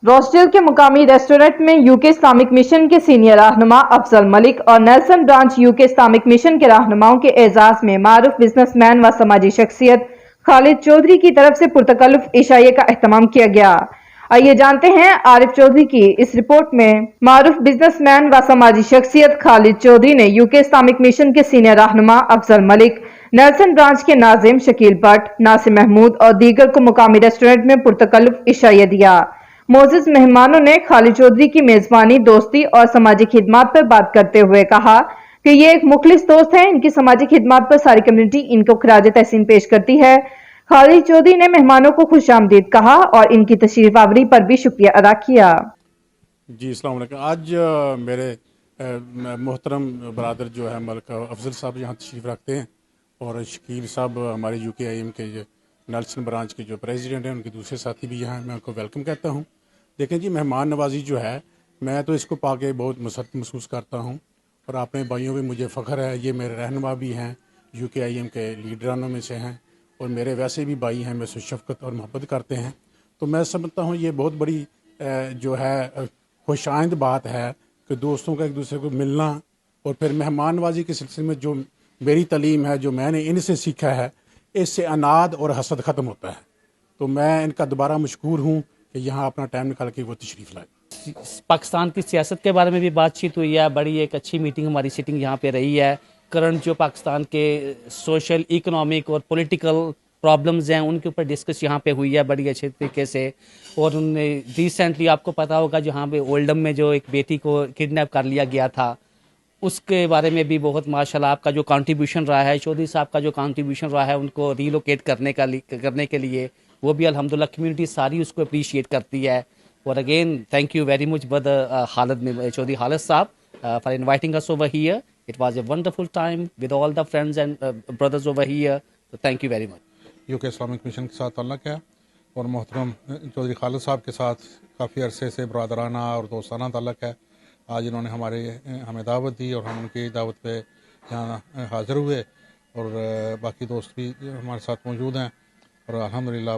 रोस्टेल के मुकामी रेस्टोरेंट में यूके इस्लामिक मिशन के सीनियर रहनुमा अफजल मलिक और Nelson branch UK Islamic mission के रहनुमाओं के एजाज में मारूफ बिजनेसमैन व समाजी शख्सियत खालिद चौधरी की तरफ से पुरतकल्लुफ इशाइये का एहतमाम किया गया। आइए जानते हैं आरिफ चौधरी की इस रिपोर्ट में। मारूफ बिजनेसमैन व समाजी शख्सियत खालिद चौधरी ने यूके इस्लामिक मिशन के सीनियर रहनुमा अफजल मलिक, नेल्सन ब्रांच के नाजिम शकील भट्ट, नासिर महमूद और दीगर को मुकामी रेस्टोरेंट में पुरतकल्लुफ इशाइया दिया। मोअज़्ज़िज़ मेहमानों ने खालिद चौधरी की मेजबानी, दोस्ती और समाजी खिदमत पर बात करते हुए कहा कि ये एक मुखलिस दोस्त हैं। इनकी समाजी खिदमत पर सारी कम्युनिटी इनको खिराज तहसीन पेश करती है। खालिद चौधरी ने मेहमानों को खुशामदीद कहा और इनकी तशरीफ आवरी पर भी शुक्रिया अदा किया। जी अस्सलाम वालेकुम। आज मेरे मोहतरम बरादर जो है मलिक अफजल साहब यहाँ तशरीफ़ रखते हैं और शकील साहब हमारे UKIM के जो नेल्सन ब्रांच के जो प्रेसिडेंट हैं, उनके दूसरे साथी भी यहाँ, मैं उनको वेलकम कहता हूँ। देखें जी, मेहमान नवाजी जो है, मैं तो इसको पाके बहुत मसरत महसूस करता हूँ और अपने भाइयों में मुझे फ़ख्र है। ये मेरे रहनुमा भी हैं, UKIM के लीडरानों में से हैं और मेरे वैसे भी भाई हैं, मेरे से शफ़क़त और मोहब्बत करते हैं। तो मैं समझता हूँ ये बहुत बड़ी जो है खुशाइंद बात है कि दोस्तों का एक दूसरे को मिलना और फिर मेहमान नवाजी के सिलसिले में जो मेरी तालीम है, जो मैंने इनसे सीखा है, इससे अनाद और हसद ख़त्म होता है। तो मैं इनका दोबारा मशकूर हूँ कि यहाँ अपना टाइम निकाल के वो तशरीफ़ लाए। पाकिस्तान की सियासत के बारे में भी बातचीत हुई है। बड़ी एक अच्छी मीटिंग हमारी सिटिंग यहाँ पे रही है। करंट जो पाकिस्तान के सोशल, इकोनॉमिक और पॉलिटिकल प्रॉब्लम्स हैं, उनके ऊपर डिस्कस यहाँ पे हुई है बड़ी अच्छे तरीके से। और उनने रिसेंटली, आपको पता होगा, जहाँ पे ओल्डम में जो एक बेटी को किडनैप कर लिया गया था, उसके बारे में भी बहुत माशाल्लाह आपका जो कंट्रीब्यूशन रहा है, चौधरी साहब का जो कंट्रीब्यूशन रहा है उनको रीलोकेट करने के लिए, वो भी अल्हम्दुलिल्लाह कम्युनिटी सारी उसको अप्रिशिएट करती है। और again thank you very much brother Chaudhary Khalid sahab for inviting us over here. It was a wonderful time with all the friends and brothers over here. तो thank you very much. UK Islamic mission के साथ ताल्लुक़ है और मोहतरम चौधरी खालिद साहब के साथ काफ़ी अरसे से बरादराना और दोस्ताना ताल्लुक़ है। आज इन्होंने हमें दावत दी और हम उनकी दावत पे यहाँ हाज़िर हुए और बाकी दोस्त भी हमारे साथ मौजूद हैं और अल्हम्दुलिल्लाह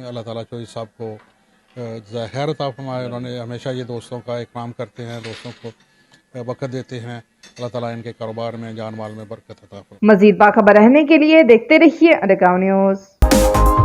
अल्लाह ताला चौधरी साहब को जज़ाए खैर अता फरमाए। उन्होंने हमेशा ये दोस्तों का इकराम करते हैं, दोस्तों को वक़्त देते हैं। अल्लाह ताला इनके कारोबार में, जान माल में बरकत अता फरमाए। मज़ीद बाखबर रहने के लिए देखते रहिए अंडरग्राउंड न्यूज़।